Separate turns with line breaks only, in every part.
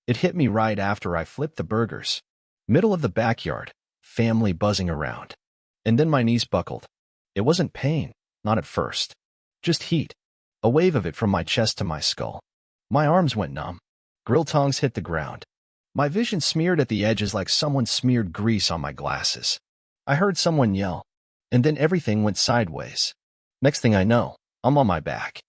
It hit me right after I flipped the burgers. Middle of the backyard, family buzzing around. And then my knees buckled. It wasn't pain, not at first. Just heat. A wave of it from my chest to my skull. My arms went numb. Grill tongs hit the ground. My vision smeared at the edges like someone smeared grease on my glasses. I heard someone yell, and then everything went sideways. Next thing I know, I'm on my back.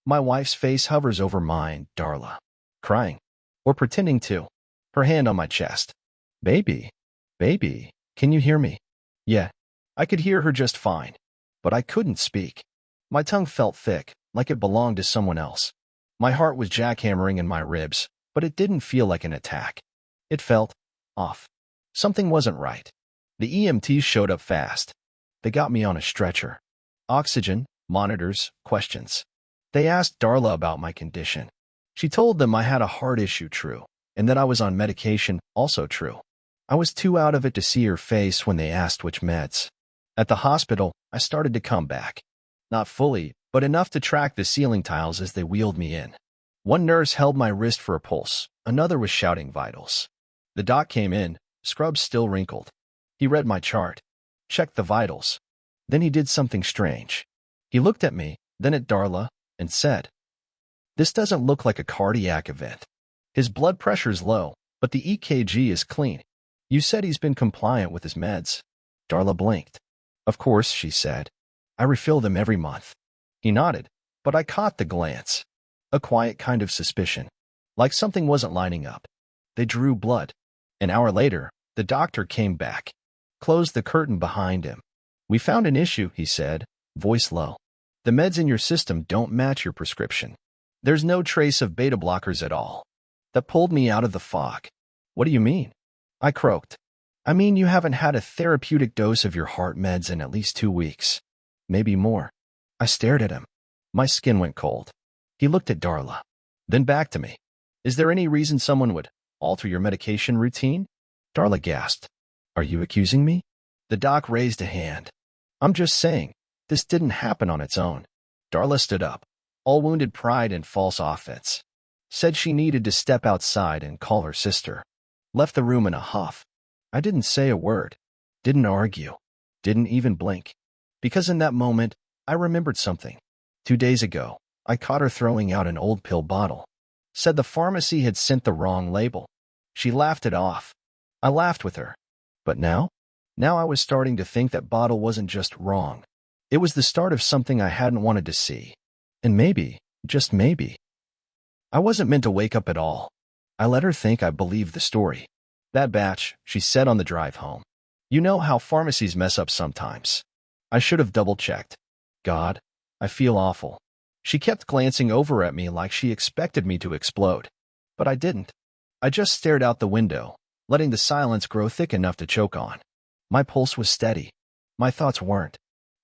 My wife's face hovers over mine, Darla. Crying. Or pretending to. Her hand on my chest. Baby. Baby. Can you hear me? Yeah. I could hear her just fine. But I couldn't speak. My tongue felt thick, like it belonged to someone else. My heart was jackhammering in my ribs, but it didn't feel like an attack. It felt off. Something wasn't right. The EMTs showed up fast. They got me on a stretcher. Oxygen, monitors, questions. They asked Darla about my condition. She told them I had a heart issue, true, and that I was on medication, also true. I was too out of it to see her face when they asked which meds. At the hospital, I started to come back. Not fully, but enough to track the ceiling tiles as they wheeled me in. One nurse held my wrist for a pulse. Another was shouting vitals. The doc came in, scrubs still wrinkled. He read my chart, checked the vitals. Then he did something strange. He looked at me, then at Darla, and said, "This doesn't look like a cardiac event. His blood pressure's low, but the EKG is clean. You said he's been compliant with his meds." Darla blinked. "Of course," she said. "I refill them every month." He nodded, but I caught the glance. A quiet kind of suspicion. Like something wasn't lining up. They drew blood. An hour later, the doctor came back. Closed the curtain behind him. "We found an issue," he said, voice low. "The meds in your system don't match your prescription. There's no trace of beta blockers at all." That pulled me out of the fog. "What do you mean?" I croaked. "I mean you haven't had a therapeutic dose of your heart meds in at least 2 weeks. Maybe more." I stared at him. My skin went cold. He looked at Darla. Then back to me. "Is there any reason someone would alter your medication routine?" Darla gasped. "Are you accusing me?" The doc raised a hand. "I'm just saying, this didn't happen on its own." Darla stood up, all wounded pride and false offense. Said she needed to step outside and call her sister. Left the room in a huff. I didn't say a word. Didn't argue. Didn't even blink. Because in that moment, I remembered something. 2 days ago, I caught her throwing out an old pill bottle. Said the pharmacy had sent the wrong label. She laughed it off. I laughed with her. But now? Now I was starting to think that bottle wasn't just wrong. It was the start of something I hadn't wanted to see. And maybe, just maybe, I wasn't meant to wake up at all. I let her think I believed the story. "That batch," she said on the drive home. "You know how pharmacies mess up sometimes." I should have double-checked. God, I feel awful. She kept glancing over at me like she expected me to explode. But I didn't. I just stared out the window, letting the silence grow thick enough to choke on. My pulse was steady. My thoughts weren't.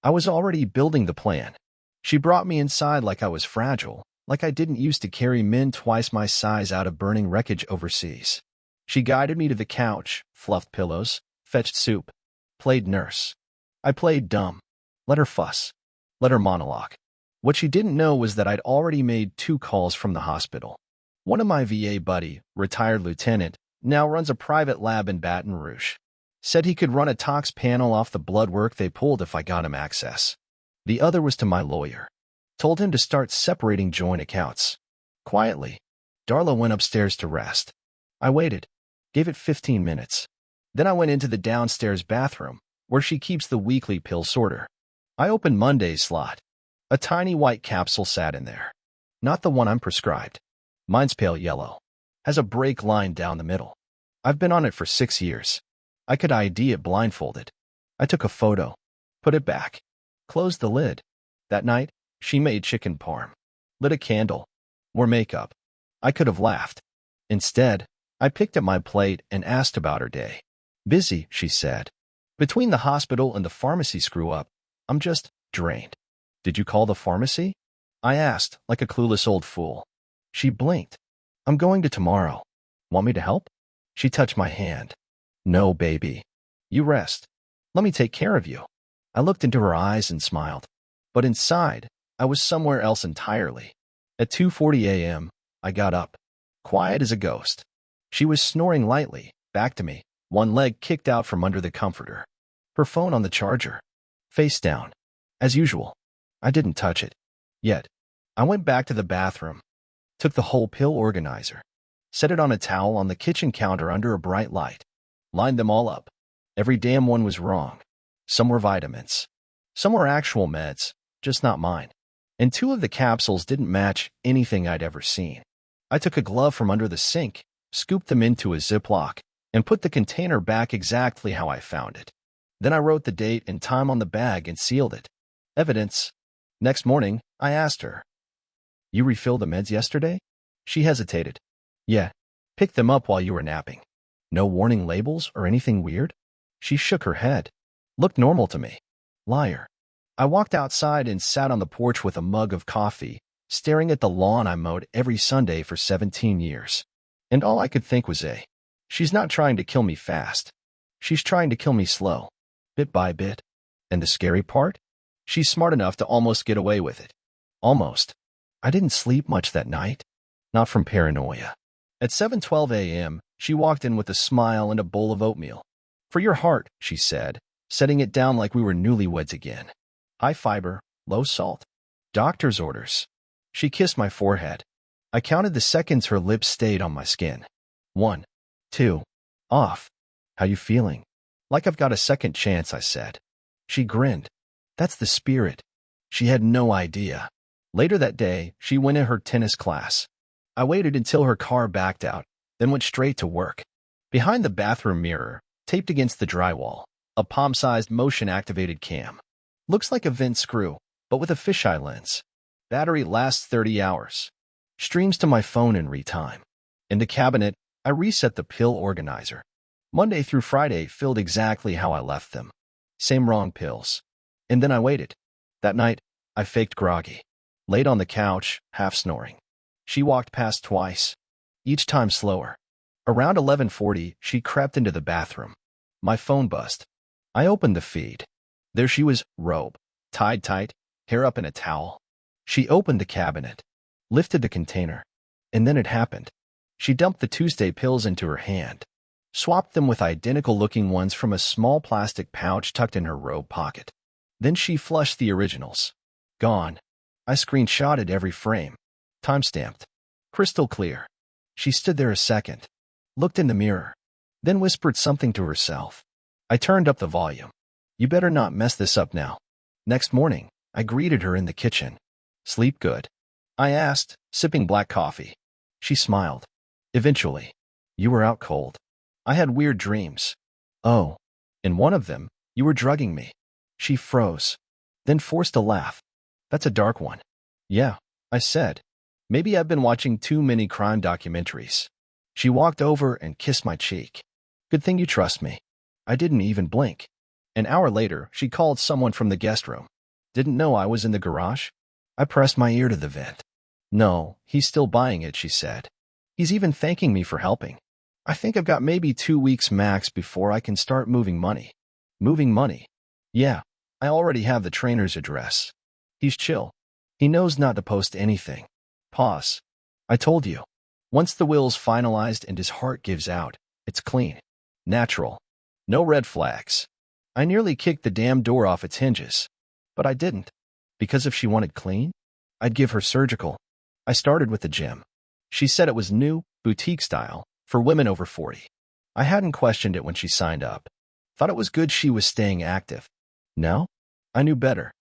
I was already building the plan. She brought me inside like I was fragile, like I didn't used to carry men twice my size out of burning wreckage overseas. She guided me to the couch, fluffed pillows, fetched soup, played nurse. I played dumb. Let her fuss. Let her monologue. What she didn't know was that I'd already made 2 calls from the hospital. One of my VA buddy, retired lieutenant, now runs a private lab in Baton Rouge. Said he could run a tox panel off the blood work they pulled if I got him access. The other was to my lawyer. Told him to start separating joint accounts. Quietly, Darla went upstairs to rest. I waited. Gave it 15 minutes. Then I went into the downstairs bathroom, where she keeps the weekly pill sorter. I opened Monday's slot. A tiny white capsule sat in there. Not the one I'm prescribed. Mine's pale yellow. Has a break line down the middle. I've been on it for 6 years. I could ID it blindfolded. I took a photo. Put it back. Closed the lid. That night, she made chicken parm. Lit a candle. Wore makeup. I could have laughed. Instead, I picked at my plate and asked about her day. "Busy," she said. "Between the hospital and the pharmacy screw-up, I'm just drained." "Did you call the pharmacy?" I asked, like a clueless old fool. She blinked. "I'm going to tomorrow. Want me to help?" She touched my hand. "No, baby. You rest. Let me take care of you." I looked into her eyes and smiled. But inside, I was somewhere else entirely. At 2:40 a.m., I got up, quiet as a ghost. She was snoring lightly, back to me, one leg kicked out from under the comforter. Her phone on the charger. Face down. As usual. I didn't touch it. Yet. I went back to the bathroom. Took the whole pill organizer. Set it on a towel on the kitchen counter under a bright light. Lined them all up. Every damn one was wrong. Some were vitamins. Some were actual meds, just not mine. And 2 of the capsules didn't match anything I'd ever seen. I took a glove from under the sink, scooped them into a Ziploc, and put the container back exactly how I found it. Then I wrote the date and time on the bag and sealed it. Evidence. Next morning, I asked her, "You refilled the meds yesterday?" She hesitated. "Yeah. Picked them up while you were napping." "No warning labels or anything weird?" She shook her head. "Looked normal to me." Liar. I walked outside and sat on the porch with a mug of coffee, staring at the lawn I mowed every Sunday for 17 years. And all I could think was, she's not trying to kill me fast. She's trying to kill me slow, bit by bit. And the scary part? She's smart enough to almost get away with it. Almost. I didn't sleep much that night. Not from paranoia. At 7:12 a.m., she walked in with a smile and a bowl of oatmeal. "For your heart," she said, setting it down like we were newlyweds again. "High fiber, low salt. Doctor's orders." She kissed my forehead. I counted the seconds her lips stayed on my skin. 1, 2, off. "How you feeling?" "Like I've got a second chance," I said. She grinned. "That's the spirit." She had no idea. Later that day, she went in her tennis class. I waited until her car backed out, then went straight to work. Behind the bathroom mirror, taped against the drywall, a palm-sized motion-activated cam. Looks like a vent screw, but with a fisheye lens. Battery lasts 30 hours. Streams to my phone in real-time. In the cabinet, I reset the pill organizer. Monday through Friday filled exactly how I left them. Same wrong pills. And then I waited. That night, I faked groggy. Laid on the couch, half snoring. She walked past twice. Each time slower. Around 11:40, she crept into the bathroom. My phone buzzed. I opened the feed. There she was, robe, tied tight, hair up in a towel. She opened the cabinet, lifted the container, and then it happened. She dumped the Tuesday pills into her hand, swapped them with identical-looking ones from a small plastic pouch tucked in her robe pocket. Then she flushed the originals. Gone. I screenshotted every frame. Timestamped. Crystal clear. She stood there a second, looked in the mirror, then whispered something to herself. I turned up the volume. "You better not mess this up now." Next morning, I greeted her in the kitchen. "Sleep good?" I asked, sipping black coffee. She smiled. "Eventually. You were out cold. I had weird dreams." "Oh. In one of them, you were drugging me." She froze, then forced a laugh. "That's a dark one." "Yeah," I said. "Maybe I've been watching too many crime documentaries." She walked over and kissed my cheek. "Good thing you trust me." I didn't even blink. An hour later, she called someone from the guest room. "Didn't know I was in the garage?" I pressed my ear to the vent. "No, he's still buying it," she said. "He's even thanking me for helping. I think I've got maybe 2 weeks max before I can start moving money." "Moving money?" "Yeah, I already have the trainer's address." He's chill. He knows not to post anything. Pause. "I told you. Once the will's finalized and his heart gives out, it's clean. Natural. No red flags." I nearly kicked the damn door off its hinges. But I didn't. Because if she wanted clean, I'd give her surgical. I started with the gym. She said it was new, boutique style, for women over 40. I hadn't questioned it when she signed up. Thought it was good she was staying active. No? I knew better.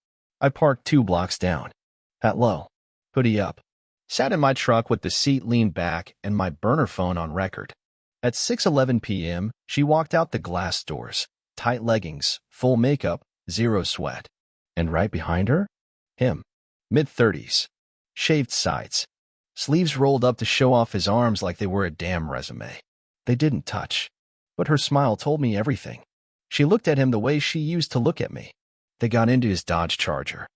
I parked 2 blocks down. Hat low. Hoodie up. Sat in my truck with the seat leaned back and my burner phone on record. At 6:11 p.m., she walked out the glass doors. Tight leggings, full makeup, zero sweat. And right behind her? Him. Mid-30s. Shaved sides. Sleeves rolled up to show off his arms like they were a damn resume. They didn't touch. But her smile told me everything. She looked at him the way she used to look at me. They got into his Dodge Charger.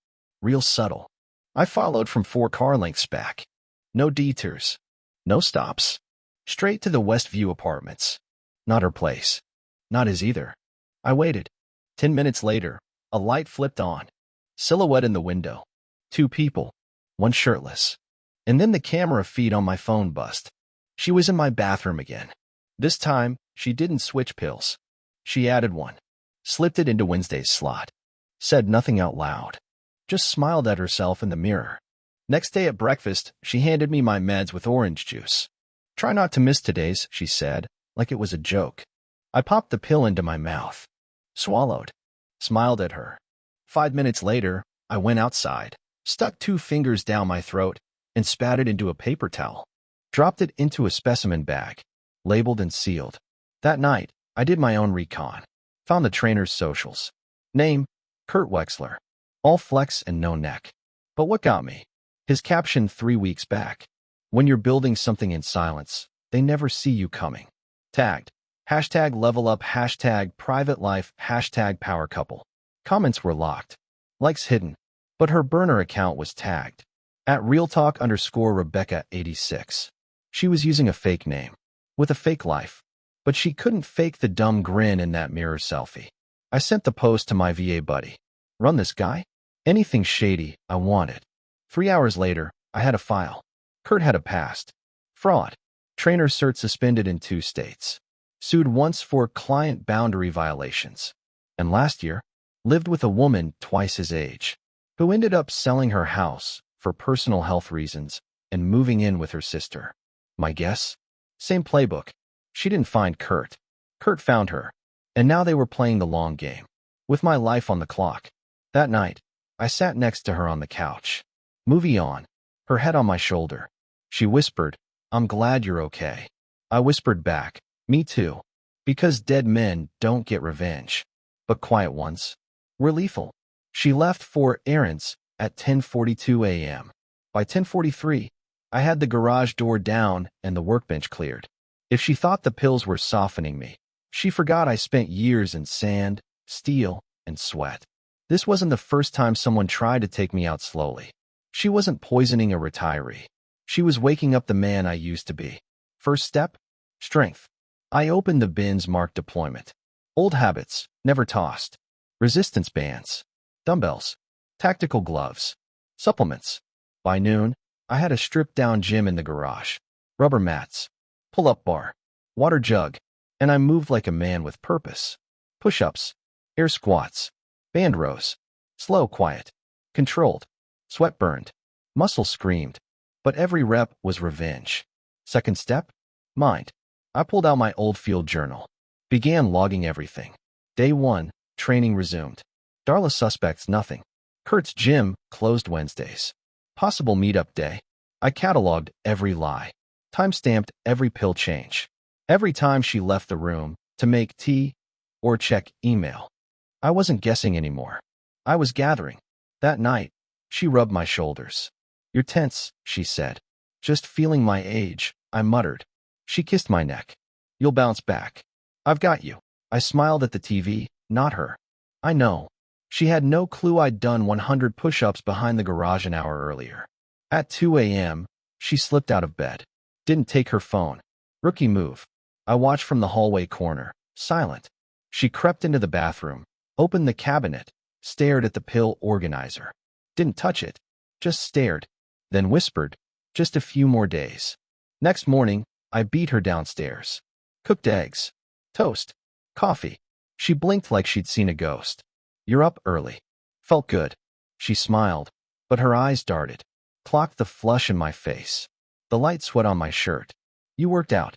Real subtle. I followed from 4 car lengths back. No detours. No stops. Straight to the Westview apartments. Not her place. Not his either. I waited. 10 minutes later, a light flipped on. Silhouette in the window. 2 people. One shirtless. And then the camera feed on my phone buzzed. She was in my bathroom again. This time, she didn't switch pills. She added one, slipped it into Wednesday's slot, said nothing out loud, just smiled at herself in the mirror. Next day at breakfast, she handed me my meds with orange juice. Try not to miss today's, she said, like it was a joke. I popped the pill into my mouth, swallowed, smiled at her. 5 minutes later, I went outside, stuck 2 fingers down my throat, and spat it into a paper towel. Dropped it into a specimen bag, labeled and sealed. That night, I did my own recon. Found the trainer's socials. Name, Kurt Wexler. All flex and no neck. But what got me? His caption 3 weeks back. When you're building something in silence, they never see you coming. Tagged. Hashtag level up, hashtag private life, hashtag power couple. Comments were locked. Likes hidden. But her burner account was tagged. At realtalk_Rebecca86. She was using a fake name. With a fake life. But she couldn't fake the dumb grin in that mirror selfie. I sent the post to my VA buddy. Run this guy? Anything shady, I want it. 3 hours later, I had a file. Kurt had a past. Fraud. Trainer cert suspended in 2 states. Sued once for client boundary violations. And last year, lived with a woman twice his age, who ended up selling her house for personal health reasons and moving in with her sister. My guess? Same playbook. She didn't find Kurt. Kurt found her. And now they were playing the long game. With my life on the clock. That night, I sat next to her on the couch. Movie on. Her head on my shoulder. She whispered, "I'm glad you're okay." I whispered back, "Me too." Because dead men don't get revenge. But quiet ones were lethal. She left for errands at 10:42 a.m. By 10:43, I had the garage door down and the workbench cleared. If she thought the pills were softening me, she forgot I spent years in sand, steel, and sweat. This wasn't the first time someone tried to take me out slowly. She wasn't poisoning a retiree. She was waking up the man I used to be. First step? Strength. I opened the bins marked deployment. Old habits, never tossed. Resistance bands. Dumbbells. Tactical gloves. Supplements. By noon, I had a stripped-down gym in the garage. Rubber mats. Pull-up bar. Water jug. And I moved like a man with purpose. Push-ups. Air squats. Band rows. Slow, quiet. Controlled. Sweat burned. Muscle screamed. But every rep was revenge. Second step? Mind. I pulled out my old field journal. Began logging everything. Day 1, training resumed. Darla suspects nothing. Kurt's gym closed Wednesdays. Possible meetup day. I cataloged every lie. Time-stamped every pill change. Every time she left the room to make tea or check email. I wasn't guessing anymore. I was gathering. That night, she rubbed my shoulders. "You're tense," she said. "Just feeling my age," I muttered. She kissed my neck. "You'll bounce back. I've got you." I smiled at the TV, not her. I know. She had no clue I'd done 100 push-ups behind the garage an hour earlier. At 2 a.m., she slipped out of bed. Didn't take her phone. Rookie move. I watched from the hallway corner, silent. She crept into the bathroom, opened the cabinet, stared at the pill organizer. Didn't touch it, just stared, then whispered, "Just a few more days." Next morning, I beat her downstairs. Cooked eggs, toast, coffee. She blinked like she'd seen a ghost. "You're up early." Felt good. She smiled, but her eyes darted. Clocked the flush in my face. The light sweat on my shirt. "You worked out."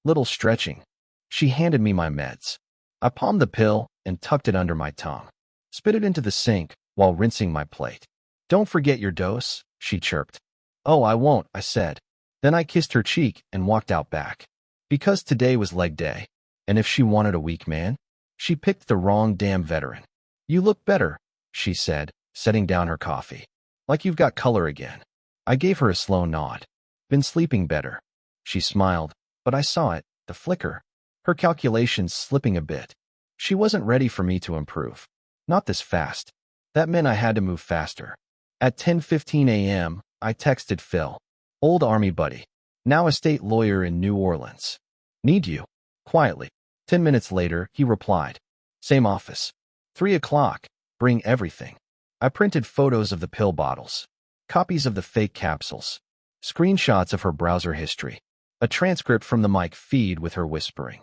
"Little stretching." She handed me my meds. I palmed the pill and tucked it under my tongue. Spit it into the sink while rinsing my plate. "Don't forget your dose," she chirped. "Oh, I won't," I said. Then I kissed her cheek and walked out back. Because today was leg day, and if she wanted a weak man, she picked the wrong damn veteran. "You look better," she said, setting down her coffee. "Like you've got color again." I gave her a slow nod. "Been sleeping better." She smiled, but I saw it, the flicker. Her calculations slipping a bit. She wasn't ready for me to improve. Not this fast. That meant I had to move faster. At 10:15 a.m., I texted Phil, old Army buddy, now a state lawyer in New Orleans. "Need you." Quietly. 10 minutes later, he replied. "Same office. 3 o'clock. Bring everything." I printed photos of the pill bottles, copies of the fake capsules, screenshots of her browser history. A transcript from the mic feed with her whispering.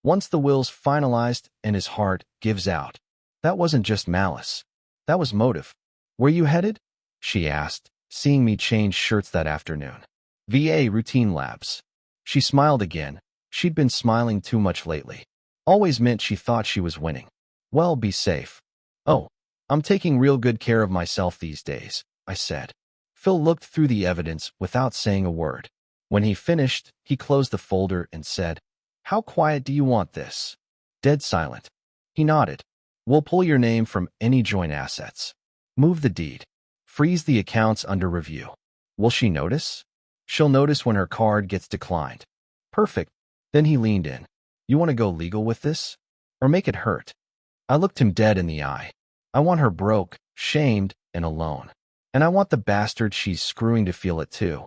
Once the will's finalized and his heart gives out. That wasn't just malice. That was motive. Where you headed? She asked, seeing me change shirts that afternoon. VA routine labs. She smiled again. She'd been smiling too much lately. Always meant she thought she was winning. Well, be safe. Oh, I'm taking real good care of myself these days, I said. Phil looked through the evidence without saying a word. When he finished, he closed the folder and said, "How quiet do you want this?" Dead silent. He nodded. "We'll pull your name from any joint assets. Move the deed. Freeze the accounts under review. Will she notice?" "She'll notice when her card gets declined." "Perfect." Then he leaned in. "You want to go legal with this? Or make it hurt?" I looked him dead in the eye. "I want her broke, shamed, and alone. And I want the bastard she's screwing to feel it too."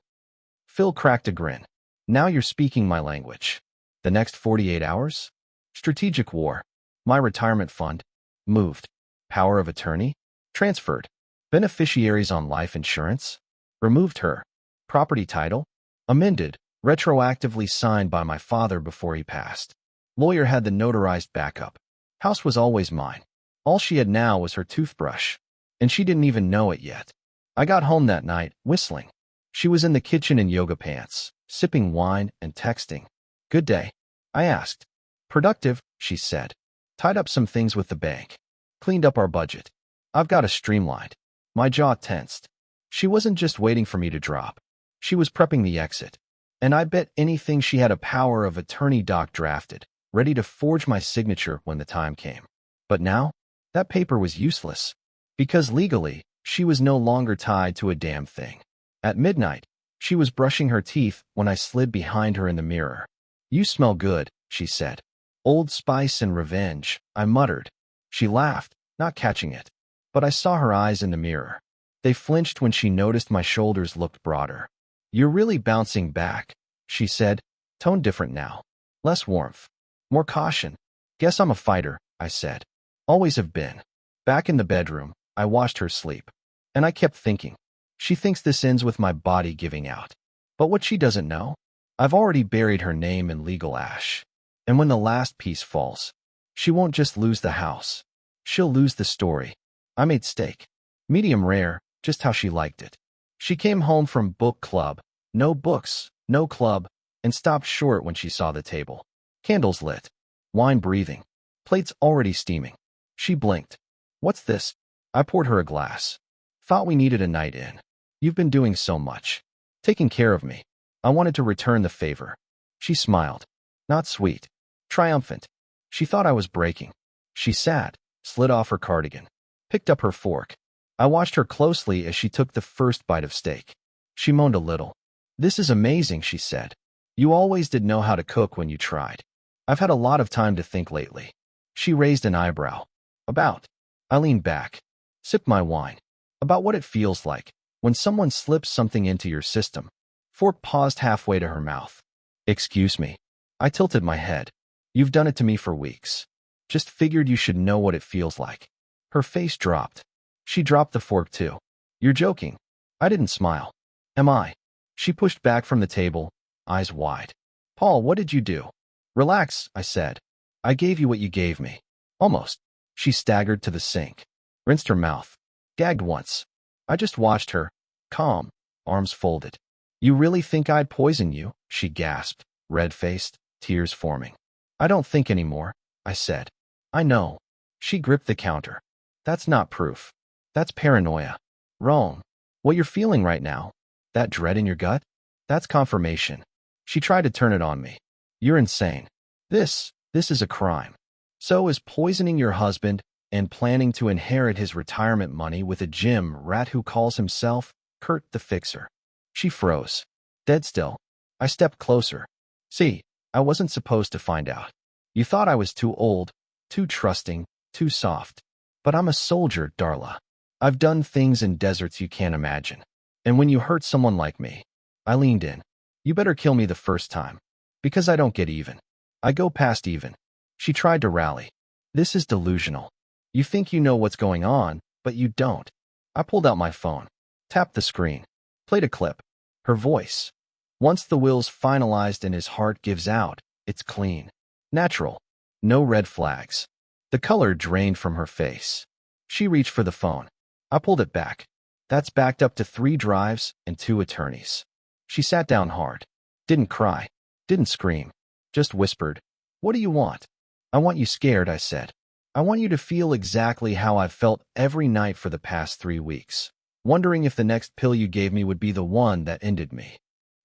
Phil cracked a grin. "Now you're speaking my language. The next 48 hours? Strategic war. My retirement fund. Moved. Power of attorney. Transferred. Beneficiaries on life insurance. Removed her. Property title. Amended. Retroactively signed by my father before he passed. Lawyer had the notarized backup. House was always mine. All she had now was her toothbrush. And she didn't even know it yet. I got home that night, whistling. She was in the kitchen in yoga pants, sipping wine and texting. "Good day?" I asked. "Productive," she said. "Tied up some things with the bank. Cleaned up our budget. I've got a streamlined." My jaw tensed. She wasn't just waiting for me to drop. She was prepping the exit. And I bet anything she had a power of attorney doc drafted, ready to forge my signature when the time came. But now, that paper was useless. Because legally, she was no longer tied to a damn thing. At midnight, she was brushing her teeth when I slid behind her in the mirror. "You smell good," she said. "Old Spice and revenge," I muttered. She laughed, not catching it. But I saw her eyes in the mirror. They flinched when she noticed my shoulders looked broader. "You're really bouncing back," she said, tone different now. Less warmth. More caution. "Guess I'm a fighter," I said. "Always have been." Back in the bedroom, I watched her sleep. And I kept thinking, she thinks this ends with my body giving out. But what she doesn't know, I've already buried her name in legal ash. And when the last piece falls, she won't just lose the house. She'll lose the story. I made steak. Medium rare, just how she liked it. She came home from book club. No books, no club, and stopped short when she saw the table. Candles lit. Wine breathing. Plates already steaming. She blinked. "What's this?" I poured her a glass. "Thought we needed a night in. You've been doing so much. Taking care of me. I wanted to return the favor." She smiled. Not sweet. Triumphant. She thought I was breaking. She sat, slid off her cardigan, picked up her fork. I watched her closely as she took the first bite of steak. She moaned a little. "This is amazing," she said. "You always did know how to cook when you tried." "I've had a lot of time to think lately." She raised an eyebrow. "About?" I leaned back, sipped my wine. "About what it feels like when someone slips something into your system." Fork paused halfway to her mouth. "Excuse me." I tilted my head. "You've done it to me for weeks. Just figured you should know what it feels like." Her face dropped. She dropped the fork too. "You're joking." I didn't smile. "Am I?" She pushed back from the table, eyes wide. "Paul, what did you do?" "Relax," I said. "I gave you what you gave me." Almost. She staggered to the sink, rinsed her mouth, gagged once. I just watched her, calm, arms folded. "You really think I'd poison you?" she gasped, red-faced, tears forming. "I don't think anymore," I said. "I know." She gripped the counter. "That's not proof. That's paranoia. Wrong. What you're feeling right now, that dread in your gut, that's confirmation." She tried to turn it on me. "You're insane. This is a crime. So is poisoning your husband and planning to inherit his retirement money with a gym rat who calls himself Kurt the Fixer." She froze. Dead still. I stepped closer. "See, I wasn't supposed to find out. You thought I was too old, too trusting, too soft. But I'm a soldier, Darla. I've done things in deserts you can't imagine. And when you hurt someone like me," I leaned in, "you better kill me the first time. Because I don't get even. I go past even." She tried to rally. "This is delusional. You think you know what's going on, but you don't." I pulled out my phone, tapped the screen, played a clip. Her voice. Once the will's finalized and his heart gives out, it's clean. Natural. No red flags. The color drained from her face. She reached for the phone. I pulled it back. That's backed up to 3 drives and 2 attorneys. She sat down hard. Didn't cry. Didn't scream. Just whispered, "What do you want?" "I want you scared," I said. "I want you to feel exactly how I've felt every night for the past 3 weeks, wondering if the next pill you gave me would be the one that ended me.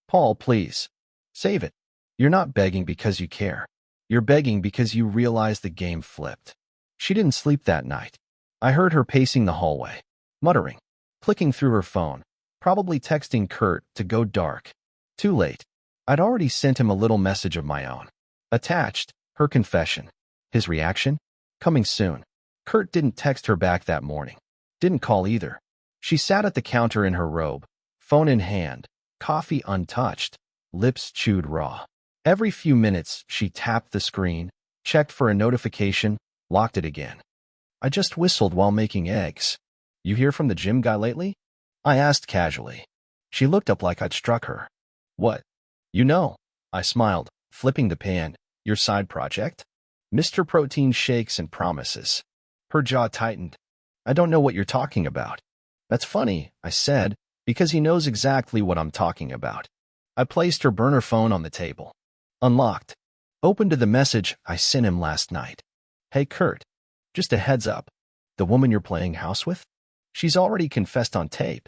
Paul, please. Save it. You're not begging because you care. You're begging because you realize the game flipped." She didn't sleep that night. I heard her pacing the hallway, muttering, clicking through her phone, probably texting Kurt to go dark. Too late. I'd already sent him a little message of my own. Attached, her confession. His reaction? Coming soon. Kurt didn't text her back that morning. Didn't call either. She sat at the counter in her robe, phone in hand, coffee untouched, lips chewed raw. Every few minutes, she tapped the screen, checked for a notification, locked it again. I just whistled while making eggs. "You hear from the gym guy lately?" I asked casually. She looked up like I'd struck her. "What?" "You know," I smiled, flipping the pan. "Your side project?" Mr. Protein shakes and promises. Her jaw tightened. "I don't know what you're talking about." "That's funny," I said, because he knows exactly what I'm talking about. I placed her burner phone on the table. Unlocked. Opened to the message I sent him last night. "Hey, Kurt. Just a heads up. The woman you're playing house with? She's already confessed on tape.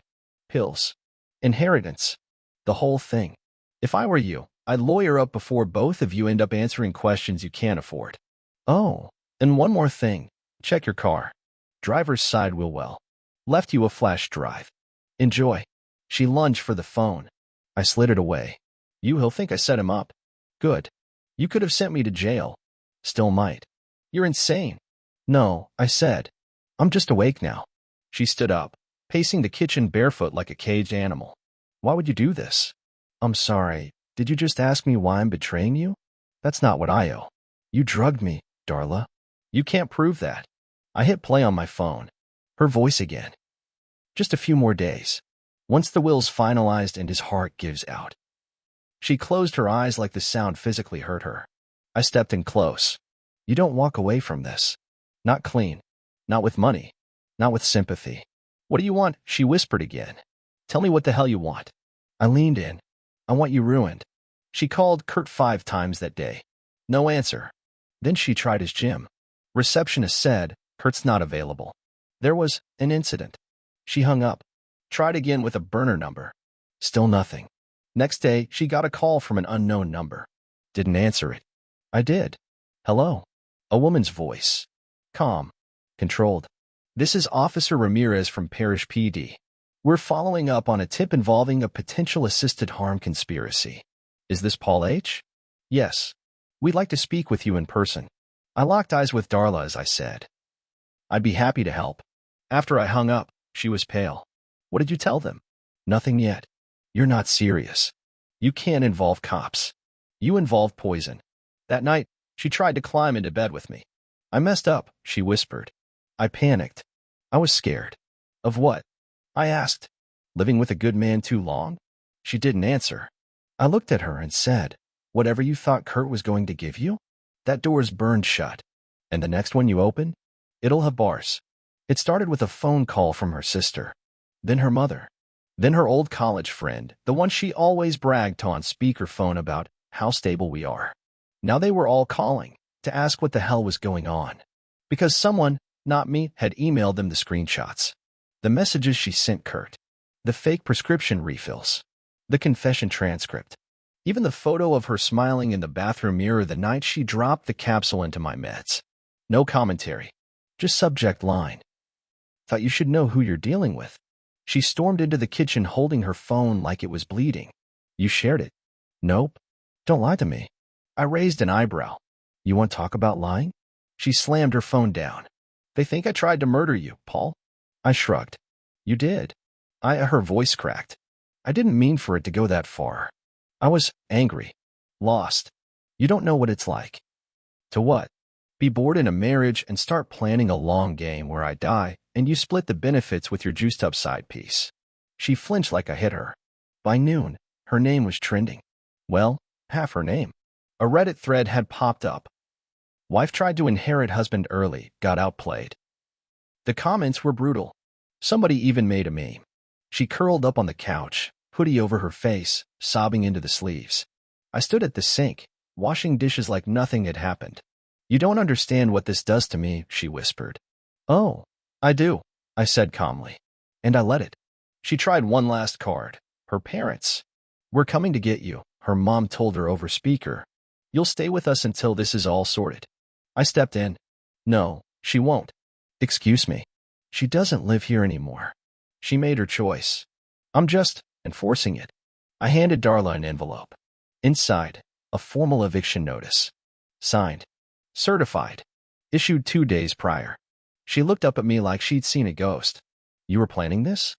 Pills. Inheritance. The whole thing. If I were you, I'd lawyer up before both of you end up answering questions you can't afford. Oh, and one more thing. Check your car. Driver's side wheel well. Left you a flash drive. Enjoy." She lunged for the phone. I slid it away. He'll think I set him up." "Good. You could have sent me to jail." "Still might." "You're insane." "No," I said. "I'm just awake now." She stood up, pacing the kitchen barefoot like a caged animal. "Why would you do this?" "I'm sorry. Did you just ask me why I'm betraying you?" "That's not what I owe." "You drugged me, Darla." "You can't prove that." I hit play on my phone. Her voice again. "Just a few more days. Once the will's finalized and his heart gives out." She closed her eyes like the sound physically hurt her. I stepped in close. "You don't walk away from this. Not clean. Not with money. Not with sympathy." "What do you want?" she whispered again. "Tell me what the hell you want." I leaned in. "I want you ruined." She called Kurt 5 times that day. No answer. Then she tried his gym. Receptionist said, "Kurt's not available." There was an incident. She hung up. Tried again with a burner number. Still nothing. Next day, she got a call from an unknown number. Didn't answer it. I did. "Hello." A woman's voice. Calm. Controlled. "This is Officer Ramirez from Parish PD. We're following up on a tip involving a potential assisted harm conspiracy." "Is this Paul H.?" "Yes. We'd like to speak with you in person." I locked eyes with Darla as I said, "I'd be happy to help." After I hung up, she was pale. "What did you tell them?" "Nothing yet." "You're not serious. You can't involve cops. You involve poison." That night, she tried to climb into bed with me. "I messed up," she whispered. I panicked. I was scared. "Of what?" I asked. "Living with a good man too long?" She didn't answer. I looked at her and said, "Whatever you thought Kurt was going to give you? That door's burned shut. And the next one you open? It'll have bars." It started with a phone call from her sister. Then her mother. Then her old college friend, the one she always bragged to on speakerphone about how stable we are. Now they were all calling to ask what the hell was going on. Because someone, not me, had emailed them the screenshots. The messages she sent Kurt. The fake prescription refills. The confession transcript. Even the photo of her smiling in the bathroom mirror the night she dropped the capsule into my meds. No commentary. Just subject line. "Thought you should know who you're dealing with." She stormed into the kitchen holding her phone like it was bleeding. "You shared it." "Nope." "Don't lie to me." I raised an eyebrow. "You want to talk about lying?" She slammed her phone down. "They think I tried to murder you, Paul." I shrugged. "You did." Her voice cracked. "I didn't mean for it to go that far. I was angry. Lost. You don't know what it's like." "To what?" "Be bored in a marriage and start planning a long game where I die and you split the benefits with your juiced-up side piece." She flinched like I hit her. By noon, Her name was trending. Well, half her name. A Reddit thread had popped up. Wife tried to inherit husband early, got outplayed. The comments were brutal. Somebody even made a meme. She curled up on the couch, hoodie over her face, sobbing into the sleeves. I stood at the sink, washing dishes like nothing had happened. You don't understand what this does to me, she whispered. Oh, I do, I said calmly. And I let it. She tried one last card. Her parents. We're coming to get you, her mom told her over speaker. You'll stay with us until this is all sorted. I stepped in. No, she won't. Excuse me. She doesn't live here anymore. She made her choice. I'm just enforcing it. I handed Darla an envelope. Inside, a formal eviction notice. Signed. Certified. Issued 2 days prior. She looked up at me like she'd seen a ghost. You were planning this?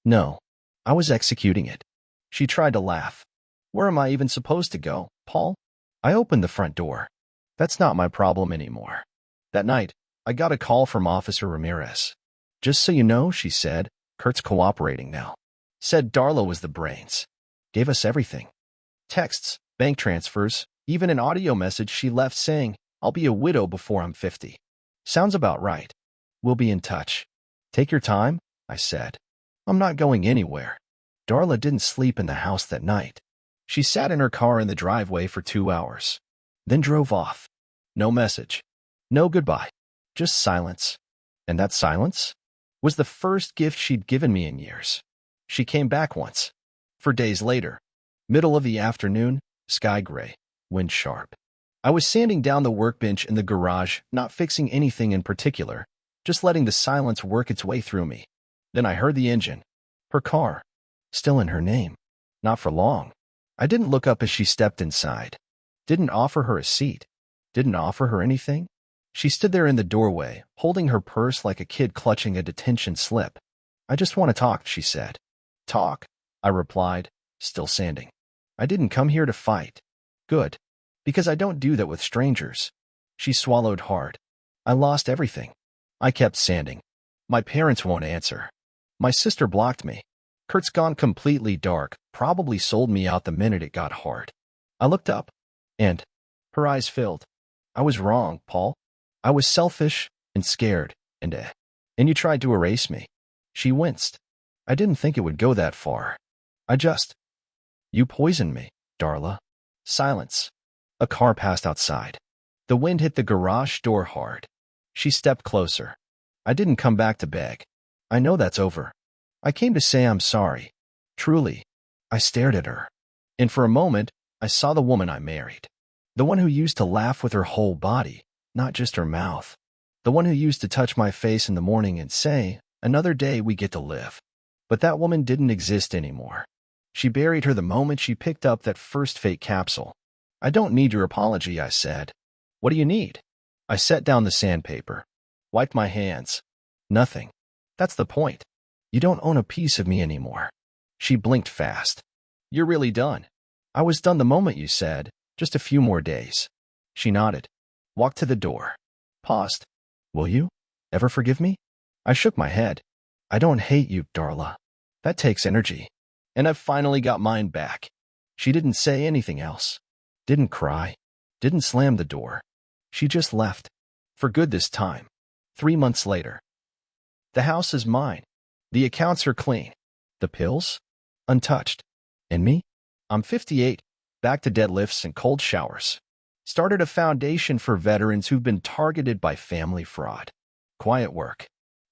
No. I was executing it. She tried to laugh. Where am I even supposed to go, Paul? I opened the front door. That's not my problem anymore. That night, I got a call from Officer Ramirez. Just so you know, she said, Kurt's cooperating now. Said Darla was the brains. Gave us everything. Texts, bank transfers, even an audio message she left saying, I'll be a widow before I'm 50. Sounds about right. We'll be in touch. Take your time, I said. I'm not going anywhere. Darla didn't sleep in the house that night. She sat in her car in the driveway for 2 hours. Then drove off. No message. No goodbye. Just silence. And that silence was the first gift she'd given me in years. She came back once. 4 days later. Middle of the afternoon, sky gray, wind sharp. I was sanding down the workbench in the garage, not fixing anything in particular, just letting the silence work its way through me. Then I heard the engine. Her car. Still in her name. Not for long. I didn't look up as she stepped inside. Didn't offer her a seat. Didn't offer her anything. She stood there in the doorway, holding her purse like a kid clutching a detention slip. I just want to talk, she said. Talk? I replied, still sanding. I didn't come here to fight. Good. Because I don't do that with strangers. She swallowed hard. I lost everything. I kept sanding. My parents won't answer. My sister blocked me. Kurt's gone completely dark, probably sold me out the minute it got hard. I looked up, and her eyes filled. I was wrong, Paul. I was selfish and scared, and you tried to erase me. She winced. I didn't think it would go that far. You poisoned me, Darla. Silence. A car passed outside. The wind hit the garage door hard. She stepped closer. I didn't come back to beg. I know that's over. I came to say I'm sorry. Truly. I stared at her. And for a moment, I saw the woman I married. The one who used to laugh with her whole body, not just her mouth. The one who used to touch my face in the morning and say, another day we get to live. But that woman didn't exist anymore. She buried her the moment she picked up that first fake capsule. I don't need your apology, I said. What do you need? I set down the sandpaper. Wiped my hands. Nothing. That's the point. You don't own a piece of me anymore. She blinked fast. You're really done. I was done the moment you said, just a few more days. She nodded. Walked to the door. Paused. Will you ever forgive me? I shook my head. I don't hate you, Darla. That takes energy. And I've finally got mine back. She didn't say anything else. Didn't cry. Didn't slam the door. She just left. For good this time. 3 months later. The house is mine. The accounts are clean. The pills? Untouched. And me? I'm 58, back to deadlifts and cold showers. Started a foundation for veterans who've been targeted by family fraud. Quiet work.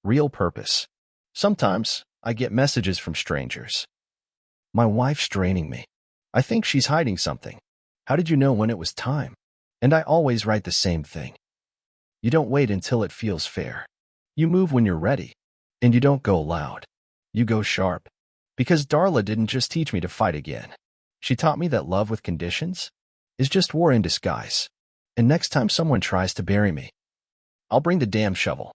Real purpose. Sometimes I get messages from strangers. My wife's draining me. I think she's hiding something. How did you know when it was time? And I always write the same thing. You don't wait until it feels fair. You move when you're ready. And you don't go loud. You go sharp. Because Darla didn't just teach me to fight again. She taught me that love with conditions is just war in disguise. And next time someone tries to bury me, I'll bring the damn shovel.